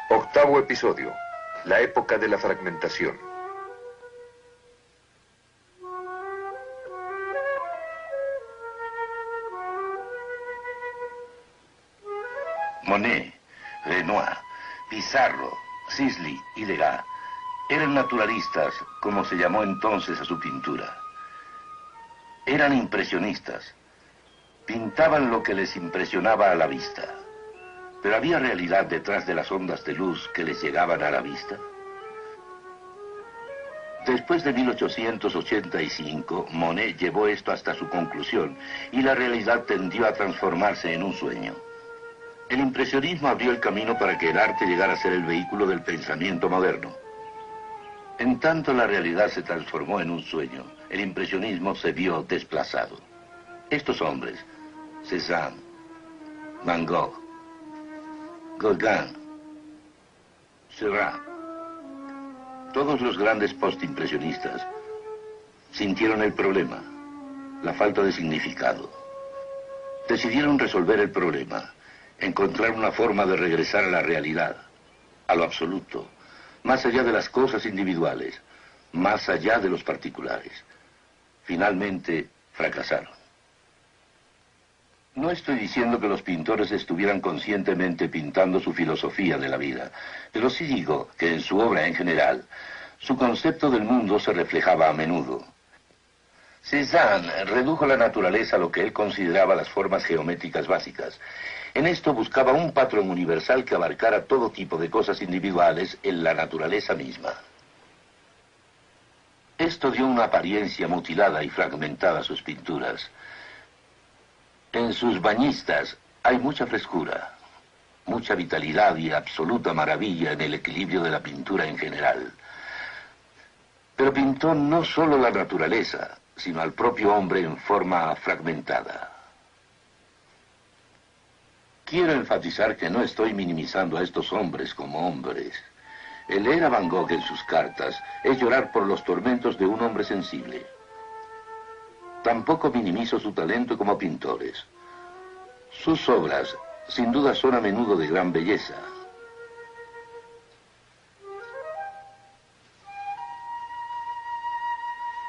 Octavo episodio. La época de la fragmentación. Monet, Renoir, Pissarro, Sisley y Degas eran naturalistas, como se llamó entonces a su pintura. Eran impresionistas. Pintaban lo que les impresionaba a la vista. ¿Pero había realidad detrás de las ondas de luz que les llegaban a la vista? Después de 1885, Monet llevó esto hasta su conclusión y la realidad tendió a transformarse en un sueño. El impresionismo abrió el camino para que el arte llegara a ser el vehículo del pensamiento moderno. En tanto la realidad se transformó en un sueño, el impresionismo se vio desplazado. Estos hombres, Cézanne, Van Gogh, Gauguin, Seurat, todos los grandes postimpresionistas sintieron el problema, la falta de significado. Decidieron resolver el problema, encontrar una forma de regresar a la realidad, a lo absoluto, más allá de las cosas individuales, más allá de los particulares. Finalmente, fracasaron. No estoy diciendo que los pintores estuvieran conscientemente pintando su filosofía de la vida, pero sí digo que en su obra en general, su concepto del mundo se reflejaba a menudo. Cézanne redujo la naturaleza a lo que él consideraba las formas geométricas básicas. En esto buscaba un patrón universal que abarcara todo tipo de cosas individuales en la naturaleza misma. Esto dio una apariencia mutilada y fragmentada a sus pinturas. En sus bañistas hay mucha frescura, mucha vitalidad y absoluta maravilla en el equilibrio de la pintura en general. Pero pintó no solo la naturaleza, sino al propio hombre en forma fragmentada. Quiero enfatizar que no estoy minimizando a estos hombres como hombres. El leer a Van Gogh en sus cartas es llorar por los tormentos de un hombre sensible. Tampoco minimizo su talento como pintores. Sus obras, sin duda, son a menudo de gran belleza.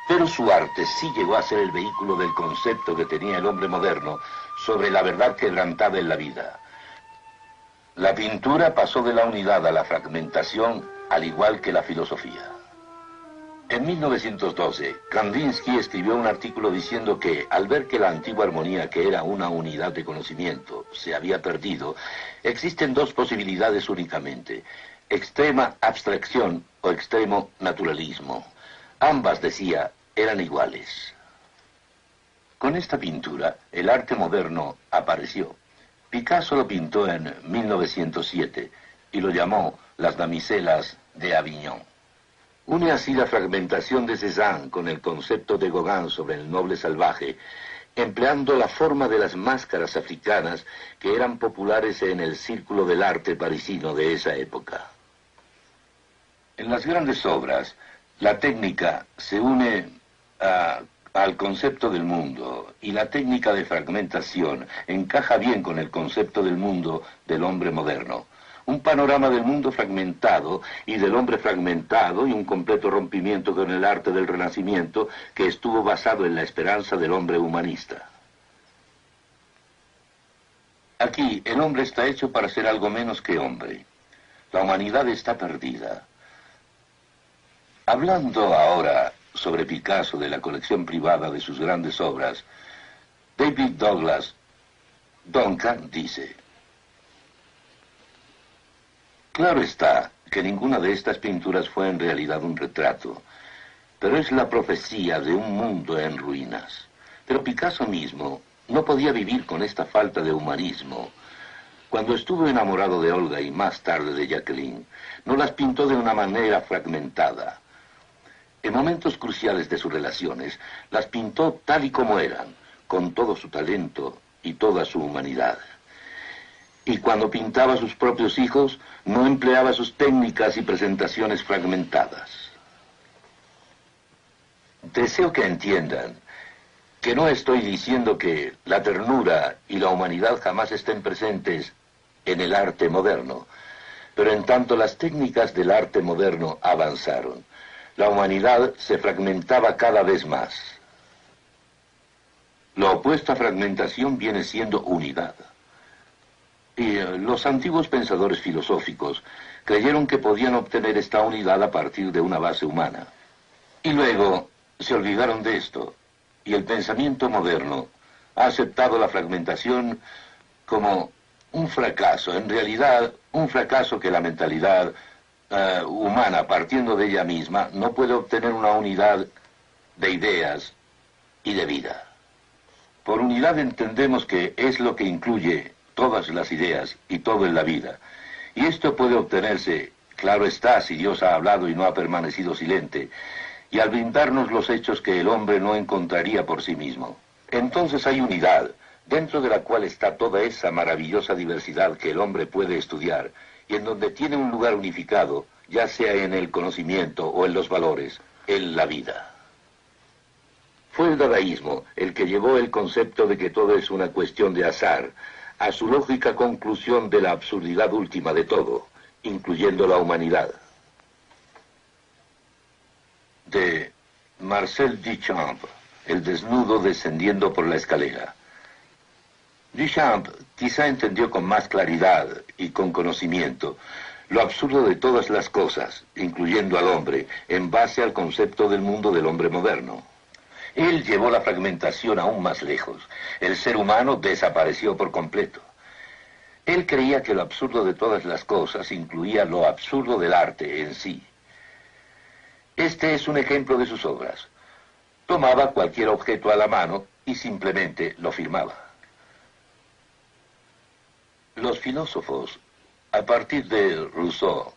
Pero su arte sí llegó a ser el vehículo del concepto que tenía el hombre moderno sobre la verdad quebrantada en la vida. La pintura pasó de la unidad a la fragmentación, al igual que la filosofía. En 1912, Kandinsky escribió un artículo diciendo que, al ver que la antigua armonía, que era una unidad de conocimiento, se había perdido, existen dos posibilidades únicamente: extrema abstracción o extremo naturalismo. Ambas, decía, eran iguales. Con esta pintura, el arte moderno apareció. Picasso lo pintó en 1907 y lo llamó Las damiselas de Avignon. Une así la fragmentación de Cézanne con el concepto de Gauguin sobre el noble salvaje, empleando la forma de las máscaras africanas que eran populares en el círculo del arte parisino de esa época. En las grandes obras, la técnica se une al concepto del mundo, y la técnica de fragmentación encaja bien con el concepto del mundo del hombre moderno. Un panorama del mundo fragmentado y del hombre fragmentado, y un completo rompimiento con el arte del Renacimiento que estuvo basado en la esperanza del hombre humanista. Aquí el hombre está hecho para ser algo menos que hombre. La humanidad está perdida. Hablando ahora sobre Picasso, de la colección privada de sus grandes obras, David Douglas Duncan dice: claro está que ninguna de estas pinturas fue en realidad un retrato, pero es la profecía de un mundo en ruinas. Pero Picasso mismo no podía vivir con esta falta de humanismo. Cuando estuvo enamorado de Olga y más tarde de Jacqueline, no las pintó de una manera fragmentada. En momentos cruciales de sus relaciones, las pintó tal y como eran, con todo su talento y toda su humanidad. Y cuando pintaba a sus propios hijos, no empleaba sus técnicas y presentaciones fragmentadas. Deseo que entiendan que no estoy diciendo que la ternura y la humanidad jamás estén presentes en el arte moderno. Pero en tanto las técnicas del arte moderno avanzaron, la humanidad se fragmentaba cada vez más. Lo opuesto a fragmentación viene siendo unidad. Y los antiguos pensadores filosóficos creyeron que podían obtener esta unidad a partir de una base humana. Y luego se olvidaron de esto, y el pensamiento moderno ha aceptado la fragmentación como un fracaso, en realidad un fracaso que la mentalidad humana, partiendo de ella misma, no puede obtener una unidad de ideas y de vida. Por unidad entendemos que es lo que incluye todas las ideas y todo en la vida. Y esto puede obtenerse, claro está, si Dios ha hablado y no ha permanecido silente, y al brindarnos los hechos que el hombre no encontraría por sí mismo. Entonces hay unidad, dentro de la cual está toda esa maravillosa diversidad que el hombre puede estudiar, y en donde tiene un lugar unificado, ya sea en el conocimiento o en los valores, en la vida. Fue el dadaísmo el que llevó el concepto de que todo es una cuestión de azar, a su lógica conclusión de la absurdidad última de todo, incluyendo la humanidad. De Marcel Duchamp, el desnudo descendiendo por la escalera. Duchamp quizá entendió con más claridad y con conocimiento lo absurdo de todas las cosas, incluyendo al hombre, en base al concepto del mundo del hombre moderno. Él llevó la fragmentación aún más lejos. El ser humano desapareció por completo. Él creía que lo absurdo de todas las cosas incluía lo absurdo del arte en sí. Este es un ejemplo de sus obras. Tomaba cualquier objeto a la mano y simplemente lo firmaba. Los filósofos, a partir de Rousseau,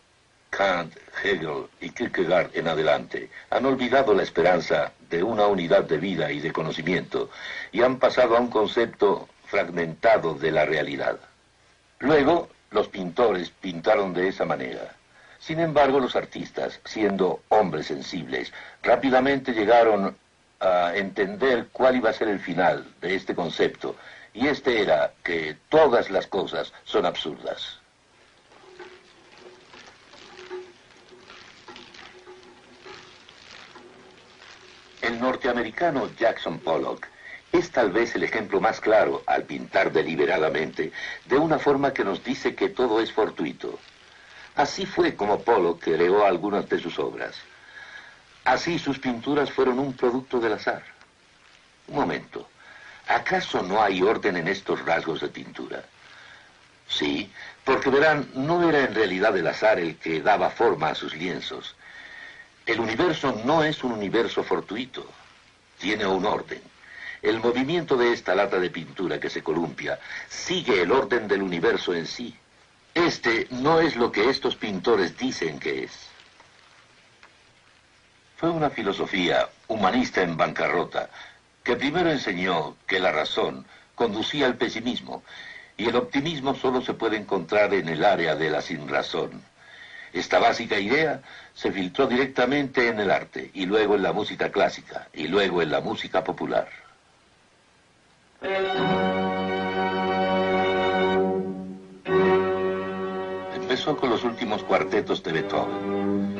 Kant, Hegel y Kierkegaard en adelante, han olvidado la esperanza de una unidad de vida y de conocimiento y han pasado a un concepto fragmentado de la realidad. Luego, los pintores pintaron de esa manera. Sin embargo, los artistas, siendo hombres sensibles, rápidamente llegaron a entender cuál iba a ser el final de este concepto, y este era que todas las cosas son absurdas. El norteamericano Jackson Pollock es tal vez el ejemplo más claro, al pintar deliberadamente, de una forma que nos dice que todo es fortuito. Así fue como Pollock creó algunas de sus obras. Así sus pinturas fueron un producto del azar. Un momento, ¿acaso no hay orden en estos rasgos de pintura? Sí, porque verán, no era en realidad el azar el que daba forma a sus lienzos. El universo no es un universo fortuito, tiene un orden. El movimiento de esta lata de pintura que se columpia sigue el orden del universo en sí. Este no es lo que estos pintores dicen que es. Fue una filosofía humanista en bancarrota que primero enseñó que la razón conducía al pesimismo y el optimismo solo se puede encontrar en el área de la sinrazón. Esta básica idea se filtró directamente en el arte, y luego en la música clásica, y luego en la música popular. Empezó con los últimos cuartetos de Beethoven.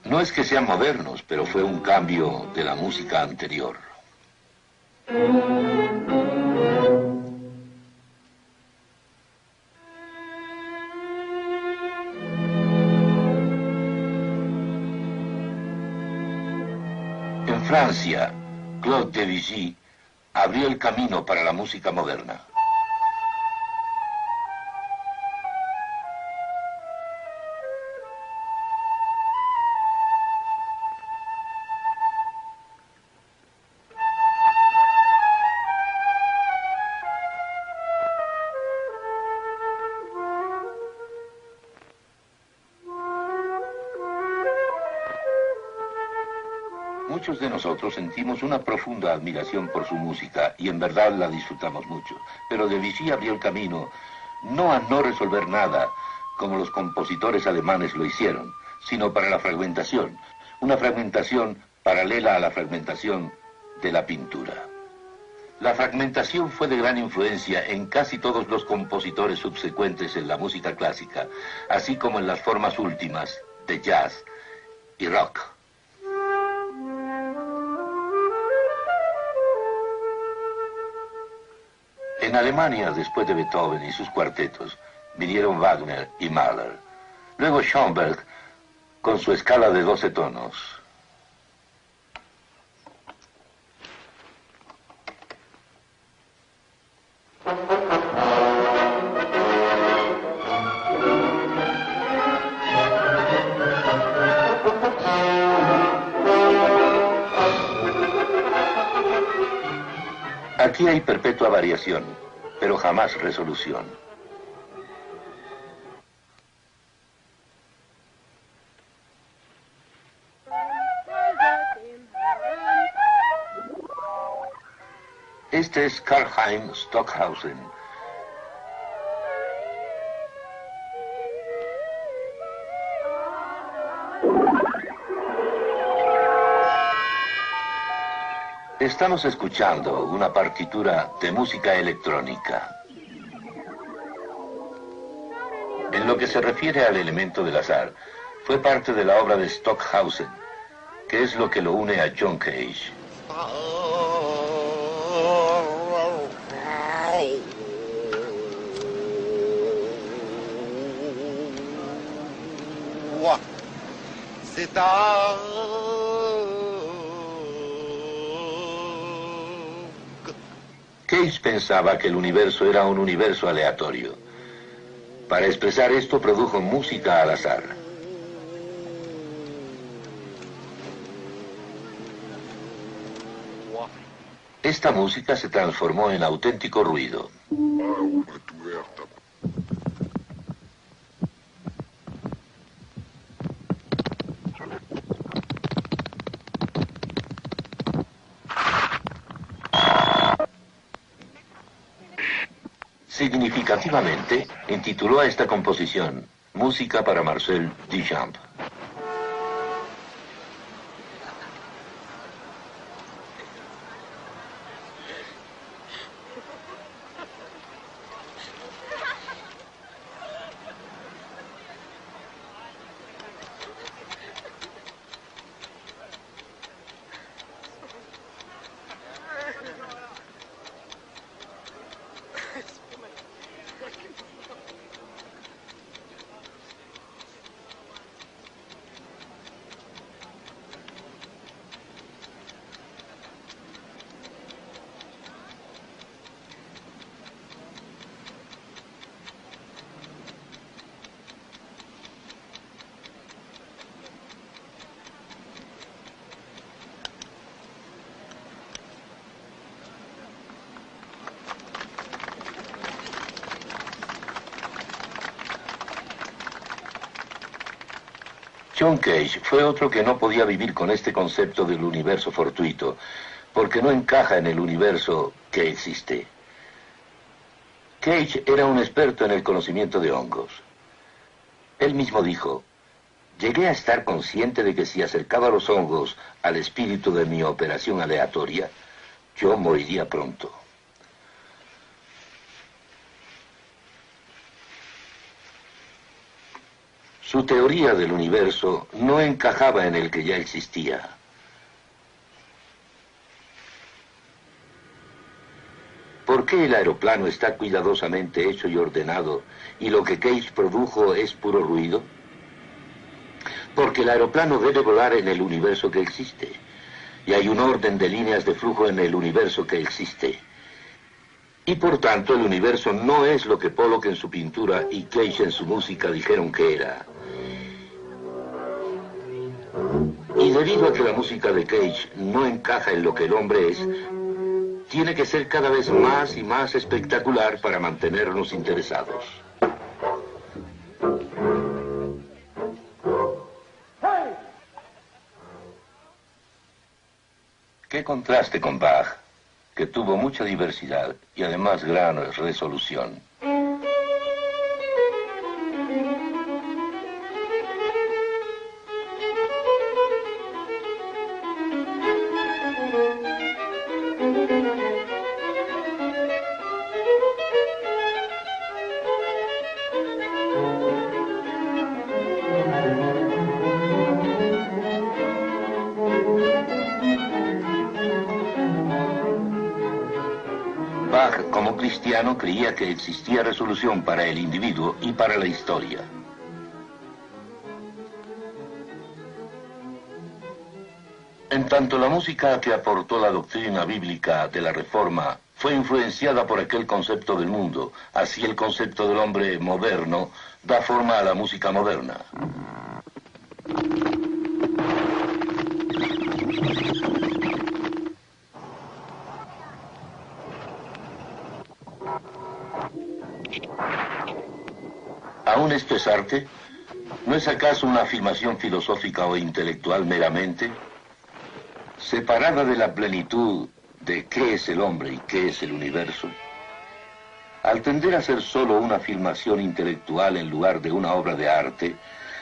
No es que sean modernos, pero fue un cambio de la música anterior. En Francia, Claude Debussy abrió el camino para la música moderna. Muchos de nosotros sentimos una profunda admiración por su música y en verdad la disfrutamos mucho. Pero Debussy abrió el camino no a no resolver nada, como los compositores alemanes lo hicieron, sino para la fragmentación. Una fragmentación paralela a la fragmentación de la pintura. La fragmentación fue de gran influencia en casi todos los compositores subsecuentes en la música clásica, así como en las formas últimas de jazz y rock. En Alemania, después de Beethoven y sus cuartetos, vinieron Wagner y Mahler. Luego Schoenberg, con su escala de 12 tonos. Aquí hay perpetua variación, pero jamás resolución. Este es Karlheinz Stockhausen. Estamos escuchando una partitura de música electrónica. En lo que se refiere al elemento del azar, fue parte de la obra de Stockhausen, que es lo que lo une a John Cage. Cage pensaba que el universo era un universo aleatorio. Para expresar esto produjo música al azar. Esta música se transformó en auténtico ruido. Significativamente, intituló a esta composición Música para Marcel Duchamp. John Cage fue otro que no podía vivir con este concepto del universo fortuito, porque no encaja en el universo que existe. Cage era un experto en el conocimiento de hongos. Él mismo dijo: llegué a estar consciente de que si acercaba los hongos al espíritu de mi operación aleatoria, yo moriría pronto. Su teoría del universo no encajaba en el que ya existía. ¿Por qué el aeroplano está cuidadosamente hecho y ordenado y lo que Cage produjo es puro ruido? Porque el aeroplano debe volar en el universo que existe. Y hay un orden de líneas de flujo en el universo que existe. Y por tanto el universo no es lo que Pollock en su pintura y Cage en su música dijeron que era. Y debido a que la música de Cage no encaja en lo que el hombre es, tiene que ser cada vez más y más espectacular para mantenernos interesados. Qué contraste con Bach, que tuvo mucha diversidad y además gran resolución. Bach, como cristiano, creía que existía resolución para el individuo y para la historia. En tanto, la música que aportó la doctrina bíblica de la Reforma fue influenciada por aquel concepto del mundo, así el concepto del hombre moderno da forma a la música moderna. ¿Aún esto es arte? ¿No es acaso una afirmación filosófica o intelectual meramente? Separada de la plenitud de qué es el hombre y qué es el universo. Al tender a ser solo una afirmación intelectual en lugar de una obra de arte,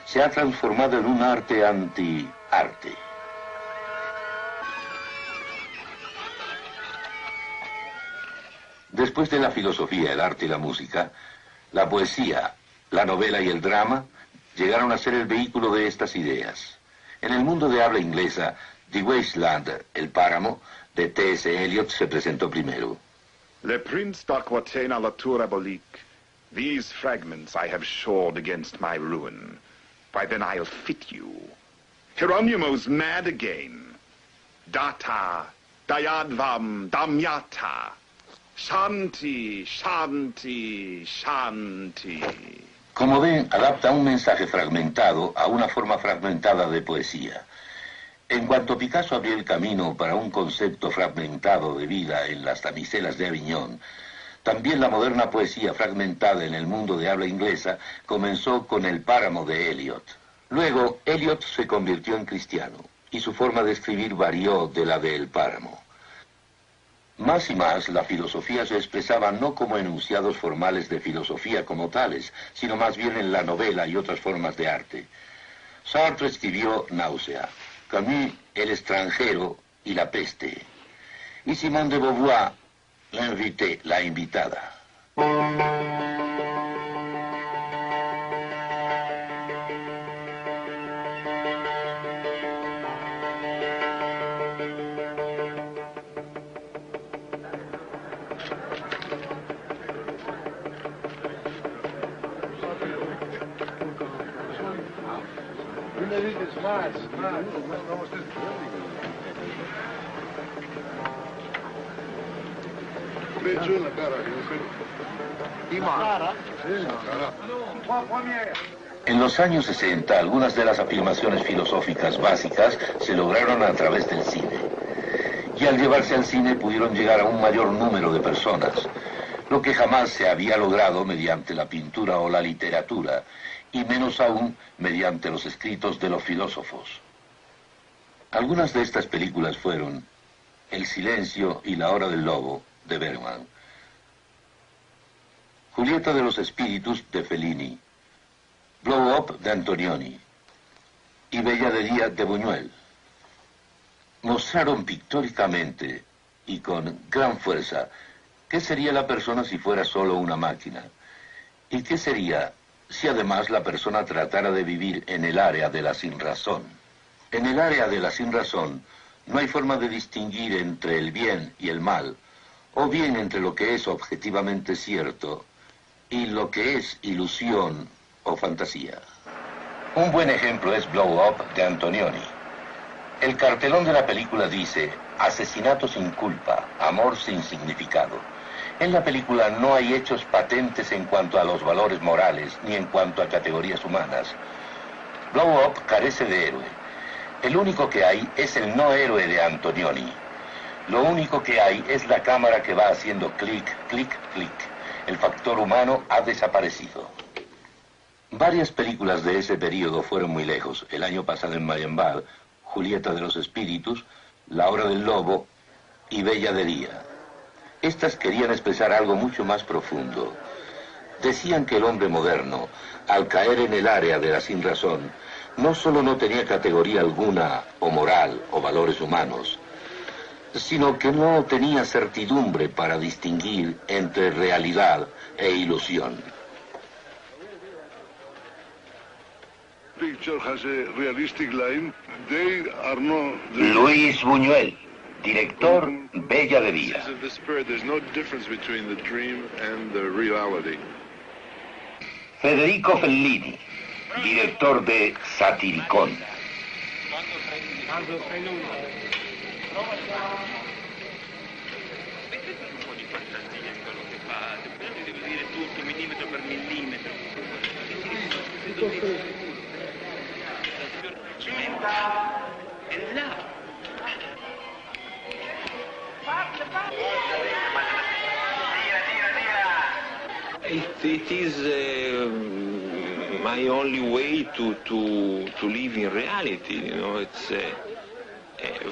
se ha transformado en un arte anti-arte. Después de la filosofía, el arte y la música, la poesía, la novela y el drama llegaron a ser el vehículo de estas ideas. En el mundo de habla inglesa, The Wasteland, el páramo, de T.S. Eliot se presentó primero. Le prince d'Aquitaine à la tour abolique. These fragments I have shored against my ruin. Why then I'll fit you. Hieronymo's mad again. Data, Dayadvam, Damyata. Shanti, Shanti, Shanti. Como ven, adapta un mensaje fragmentado a una forma fragmentada de poesía. En cuanto Picasso abrió el camino para un concepto fragmentado de vida en las damiselas de Aviñón, también la moderna poesía fragmentada en el mundo de habla inglesa comenzó con el páramo de Eliot. Luego, Eliot se convirtió en cristiano y su forma de escribir varió de la del páramo. Más y más, la filosofía se expresaba no como enunciados formales de filosofía como tales, sino más bien en la novela y otras formas de arte. Sartre escribió Náusea, Camus, El extranjero y La peste, y Simone de Beauvoir, L'invité, la invitada. En los años 60, algunas de las afirmaciones filosóficas básicas se lograron a través del cine. Y al llevarse al cine pudieron llegar a un mayor número de personas, lo que jamás se había logrado mediante la pintura o la literatura, y menos aún mediante los escritos de los filósofos. Algunas de estas películas fueron El silencio y la hora del lobo, de Bergman, Julieta de los espíritus, de Fellini, Blow Up, de Antonioni, y Bella de día, de Buñuel. Mostraron pictóricamente y con gran fuerza qué sería la persona si fuera solo una máquina, y qué sería si además la persona tratara de vivir en el área de la sinrazón. En el área de la sinrazón no hay forma de distinguir entre el bien y el mal, o bien entre lo que es objetivamente cierto y lo que es ilusión o fantasía. Un buen ejemplo es Blow Up, de Antonioni. El cartelón de la película dice: asesinato sin culpa, amor sin significado. En la película no hay hechos patentes en cuanto a los valores morales ni en cuanto a categorías humanas. Blow Up carece de héroe. El único que hay es el no héroe de Antonioni. Lo único que hay es la cámara que va haciendo clic, clic, clic. El factor humano ha desaparecido. Varias películas de ese periodo fueron muy lejos. El año pasado en Marienbad, Julieta de los espíritus, La hora del lobo y Bella de día. Estas querían expresar algo mucho más profundo. Decían que el hombre moderno, al caer en el área de la sinrazón, no solo no tenía categoría alguna, o moral, o valores humanos, sino que no tenía certidumbre para distinguir entre realidad e ilusión. Picture has a realistic line. They are not... Luis Buñuel, Director Bella de Día. Federico Fellini, director de Satiricón. It is my only way to live in reality. You know, it's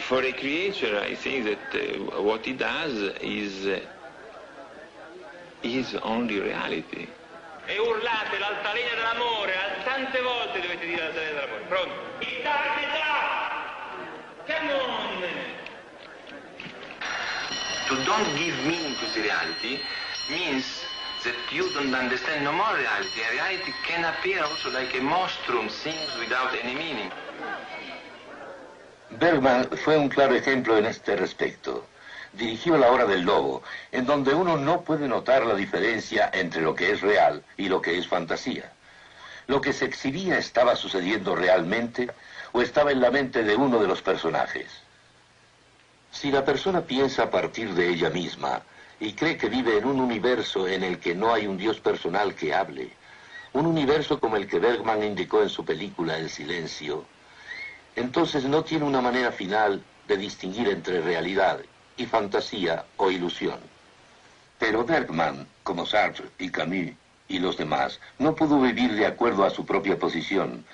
for a creature. I think that what he does is only reality. E urlate l'altalena dell'amore, tante volte dovete dire l'altalena dell'amore. Pronto? Come on! To don't give meaning to the reality means that you don't understand no more reality. And reality can appear also like a monstrum, things without any meaning. Bergman fue un claro ejemplo en este respecto. Dirigió La Hora del Lobo, en donde uno no puede notar la diferencia entre lo que es real y lo que es fantasía. Lo que se exhibía estaba sucediendo realmente o estaba en la mente de uno de los personajes. Si la persona piensa a partir de ella misma y cree que vive en un universo en el que no hay un Dios personal que hable, un universo como el que Bergman indicó en su película El Silencio, entonces no tiene una manera final de distinguir entre realidad y fantasía o ilusión. Pero Bergman, como Sartre y Camus y los demás, no pudo vivir de acuerdo a su propia posición,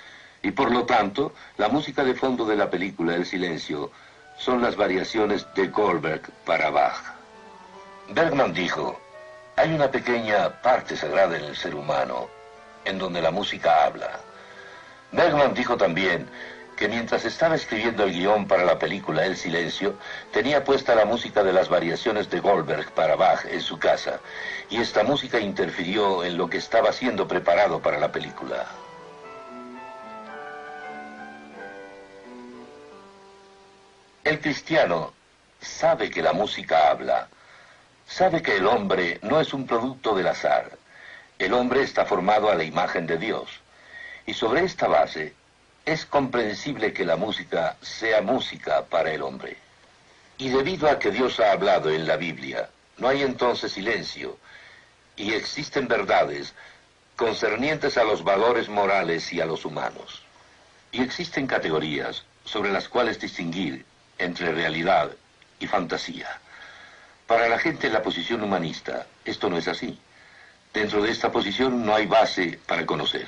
y por lo tanto, la música de fondo de la película El Silencio son las variaciones de Goldberg para Bach. Bergman dijo, hay una pequeña parte sagrada en el ser humano, en donde la música habla. Bergman dijo también que mientras estaba escribiendo el guión para la película El Silencio, tenía puesta la música de las variaciones de Goldberg para Bach en su casa, y esta música interfirió en lo que estaba siendo preparado para la película. El cristiano sabe que la música habla, sabe que el hombre no es un producto del azar. El hombre está formado a la imagen de Dios, y sobre esta base es comprensible que la música sea música para el hombre. Y debido a que Dios ha hablado en la Biblia, no hay entonces silencio, y existen verdades concernientes a los valores morales y a los humanos. Y existen categorías sobre las cuales distinguir entre realidad y fantasía. Para la gente en la posición humanista, esto no es así. Dentro de esta posición no hay base para conocer.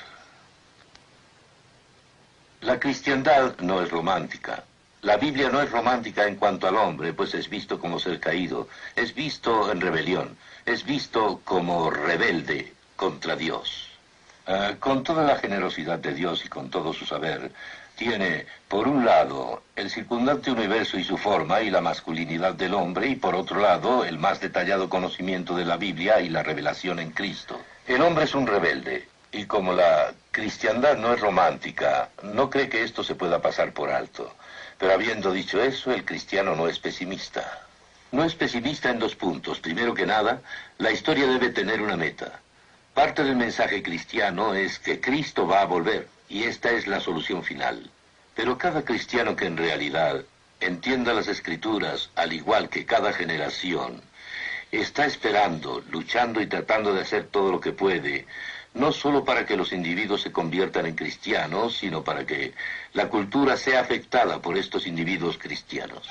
La cristiandad no es romántica. La Biblia no es romántica en cuanto al hombre, pues es visto como ser caído, es visto en rebelión, es visto como rebelde contra Dios. Con toda la generosidad de Dios y con todo su saber, tiene, por un lado, el circundante universo y su forma y la masculinidad del hombre, y por otro lado, el más detallado conocimiento de la Biblia y la revelación en Cristo. El hombre es un rebelde, y como la cristiandad no es romántica, no cree que esto se pueda pasar por alto. Pero habiendo dicho eso, el cristiano no es pesimista. No es pesimista en dos puntos. Primero que nada, la historia debe tener una meta. Parte del mensaje cristiano es que Cristo va a volver, y esta es la solución final. Pero cada cristiano que en realidad entienda las Escrituras, al igual que cada generación, está esperando, luchando y tratando de hacer todo lo que puede, no solo para que los individuos se conviertan en cristianos, sino para que la cultura sea afectada por estos individuos cristianos.